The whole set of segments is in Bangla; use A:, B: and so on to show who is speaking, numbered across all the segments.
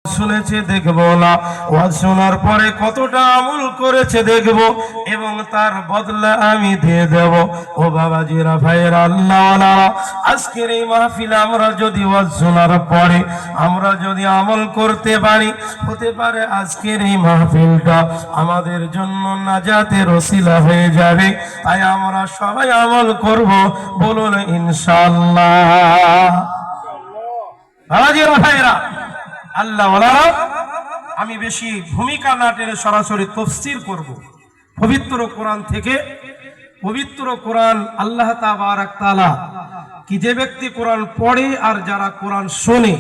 A: শুনেছে দেখবো না, ওয়াজ শোনার পরে কতটা আমল করেছে দেখবো এবং তার বদলা আমি দিয়ে দেব। ও বাবাজিরা, ভাইয়েরা, আল্লাহ, আজকের এই মাহফিলে আমরা যদি ওয়াজ শোনার পরে আমরা যদি আমল করতে পারি, হতে পারে আজকের এই মাহফিলটা আমাদের জন্য নাজাতের ওসিলা হয়ে যাবে। তাই আমরা সবাই আমল করব, বলুন ইনশাআল্লাহ। বাবাজিরা, ভাইয়েরা, আল্লাহ, আমি বেশি ভূমিকা না টেনে সরাসরি তাফসীর করব পবিত্র কোরআন থেকে। পবিত্র কোরআন আল্লাহ তাবারক তাআলা কি, যে ব্যক্তি কোরআন পড়ে আর যারা কোরআন শোনে,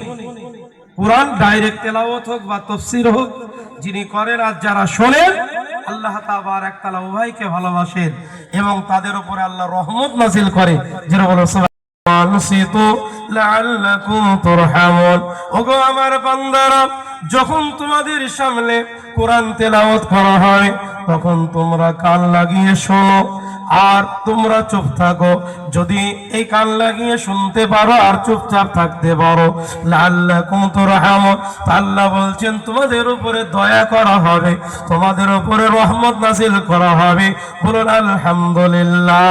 A: কোরআন ডাইরেক্ট তেলাওয়াত হোক বা তাফসীর হোক, যিনি করেন আর যারা শোনেন, আল্লাহ তাবারক তাআলা উভয়কে ভালোবাসেন এবং তাদের উপরে আল্লাহ রহমত নাযিল করে। যারা বলে ওগো আমার বান্দারা, যখন তোমাদের সামনে কোরআন তেলাওয়াত করা হয় তখন তোমরা কান লাগিয়ে শোনো আর তোমরা চুপ থাকো। যদি এই কান লাগিয়ে শুনতে পারো আর চুপচাপ থাকতে পারো, লাআল্লাকুম তুরহামুন, আল্লাহ বলছেন তোমাদের উপরে দয়া করা হবে, তোমাদের উপরে রহমত নাযিল করা হবে। বলুন আলহামদুলিল্লাহ।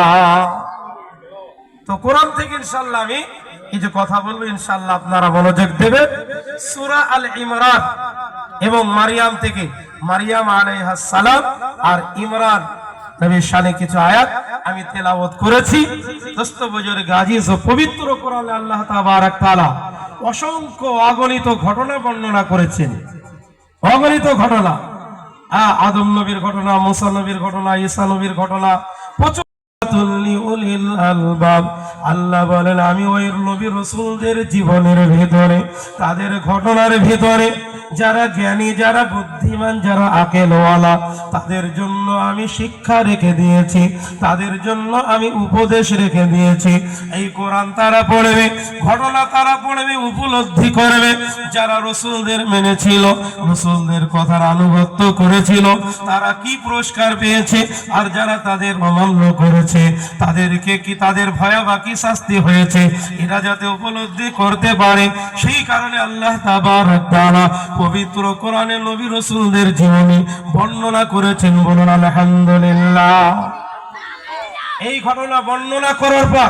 A: তো কোরআন থেকে ইনশাআল্লাহ আমি এই যে কথা বলবো, ইনশাআল্লাহ আপনারা মনোযোগ দেবেন। সূরা আল ইমরান এবং মারিয়াম থেকে, মারিয়াম আলাইহিস সালাম আর ইমরান নবীর শানে কিছু আয়াত আমি তেলাওয়াত করেছি। দোস্ত বুজুর্গ আজিজ, পবিত্র কোরআনে আল্লাহ তাবারক তাআলা অসংখ্য অগণিত ঘটনা বর্ণনা করেছেন। অগণিত ঘটনা, আদম নবীর ঘটনা, মুসা নবীর ঘটনা, ঈসা নবীর ঘটনা, আল্লাহ বলেন আমি ওই নবী রাসূলদের জীবনের ভিতরে, তাদের ঘটনার ভিতরে যারা জ্ঞানী, যারা বুদ্ধিমান, যারা আকলওয়ালা, তাদের জন্য আমি শিক্ষা রেখে দিয়েছি, তাদের জন্য আমি উপদেশ রেখে দিয়েছি। এই কোরআন তারা পড়বে, ঘটনা তারা পড়বে, উপলব্ধি করবে। যারা রাসূলদের মেনেছিল, রাসূলদের কথার আনুগত্য করেছিল, তারা কি পুরস্কার পেয়েছে, আর যারা তাদের অমান্য করেছে তাদেরকে কি, তাদের ভয়াবহ কি শাস্তি হয়েছে, এটা যাতে উপলব্ধি করতে পারে। সেই কারণে আল্লাহ তাবারক তাআলা পবিত্র কোরআনে নবী রাসূলদের জীবনী বর্ণনা করেছেন। বলুন আলহামদুলিল্লাহ। এই ঘটনা বর্ণনা করার পর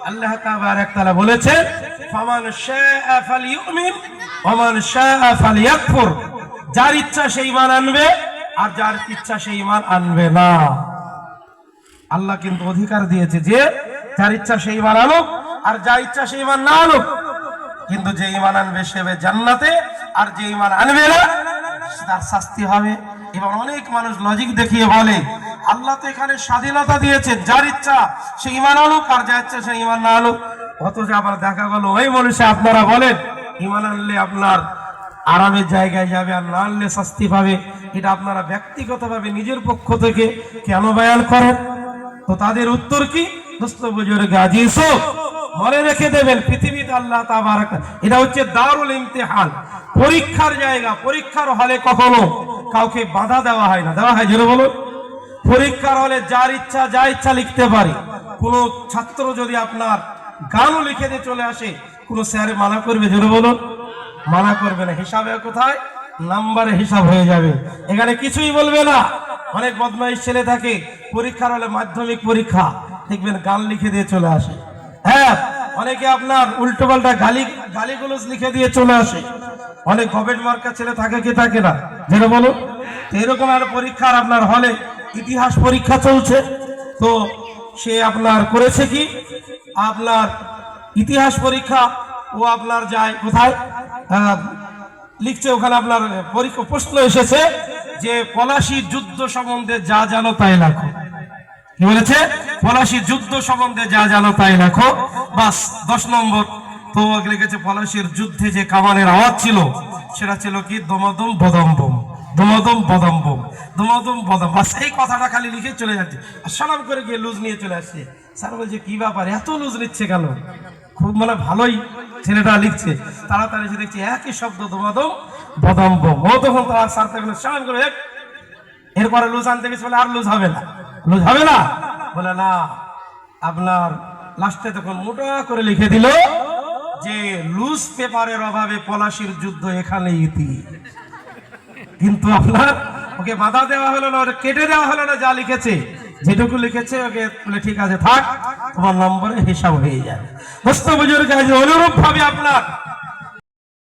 A: আল্লাহ তাবারক তাআলা বলেছেন, ফামান শাআ ফালইউমিন ওয়া মান শাআ ফালইয়াকফুর, যার ইচ্ছা সে ঈমান আনবে আর যার ইচ্ছা সে ঈমান আনবে না। আল্লাহ কিন্তু অধিকার দিয়েছে যে যার ইচ্ছা সে ঈমান আনুক আর যার ইচ্ছা সে ঈমান না আনুক, কিন্তু যে ঈমান আনবে সে হবে জান্নাতে আর যে ঈমান আনবে না তার শাস্তি হবে। এবং অনেক মানুষ লজিক দেখিয়ে বলে আল্লাহ তো এখানে স্বাধীনতা দিয়েছে, যার ইচ্ছা সে ঈমান আনুক আর যার ইচ্ছা সে ঈমান না আনুক। অথচ আবার দেখা গেল ওই মানুষে আপনারা বলেন ঈমান আনলে আপনার আরামের জায়গায় যাবে আর না আনলে শাস্তি পাবে। এটা আপনারা ব্যক্তিগতভাবে নিজের পক্ষ থেকে কেন বয়ান করেন? তো তাদের উত্তর কি? দোস্ত বুজুর্গ আজিজ, মনে রেখে দেবেন, পৃথিবীতে আল্লাহ তাবারক, এটা হচ্ছে দারুল ইমতিহান, পরীক্ষার জায়গা। পরীক্ষার হলে কখনো কাউকে বাধা দেওয়া হয় না, দেওয়া হয়? জোরে বলুন। পরীক্ষার হলে যার ইচ্ছা যা ইচ্ছা লিখতে পারে। কোন ছাত্র যদি আপনার গানও লিখে দিয়ে চলে আসে, কোন স্যারে মানা করবে? জোরে বলুন। মানা করবে না। হিসাবে কোথায়? নাম্বারে হিসাব হয়ে যাবে, এখানে কিছুই বলবে না। অনেক বদমাইশ ছেলে থাকে, পরীক্ষার হলে মাধ্যমিক পরীক্ষা দেখবেন গান লিখে দিয়ে চলে আসে। হ্যাঁ, অনেকে আপনার উল্টো পাল্টা গালিগুলোজ লিখে দিয়ে চলে আসে। অনেক গবেট মার্কা ছেলে থাকে কি থাকে না? যেটা বলো। এরকম আর পরীক্ষার আপনার হলে ইতিহাস পরীক্ষা চলছে, তো সে আপনার করেছে কি, আপনার ইতিহাস পরীক্ষা ও আপনার যায় কোথায় লিখছে, ওখানে আপনার পরীক্ষা প্রশ্ন এসেছে যে পলাশী যুদ্ধ সম্বন্ধে যা জানো তাই লেখো। কি বলেছে? পলাশী যুদ্ধ সম্বন্ধে যা জানো তাই লেখো। বাস 10 নম্বর। তো লিখেছে পলাশীর যুদ্ধে যে কামানের আওয়াজ ছিল সেটা ছিল কি, দমদম বদম্বম, দমদম বদম্বম, দমদম বদম। বাস এই কথাটা খালি লিখে চলে যাচ্ছে, আর সালাম করে গিয়ে লুজ নিয়ে চলে আসছে। স্যার বলছে কি ব্যাপার, এত লুজ নিচ্ছে কেন? খুব মানে ভালোই ছেলেটা লিখছে। তাড়াতাড়ি এসে দেখছি একই শব্দ, দমদম বদম্বম। ও তখন তার স্যার থাকলে সালাম করে, এরপরে লুজ আনতে গেছে, বলে আর লুজ হবে না, লুজ হবে না। বলে না, আপনার লাস্টে তখন মোটা করে লিখে দিল যে লুজ পেপারের অভাবে পলাশির যুদ্ধ এখানে ইতি, কিন্তু আপনার ওকে বাধা দেওয়া হলো না, ওটা কেটে দেওয়া হলো না, যা লিখেছে যেটুকু লিখেছে ওকে বলে ঠিক আছে থাক, তোমার নম্বরে হিসাব হয়ে যাবে। দোস্ত বুজুর্গ, অনুরূপ ভাবে আপনার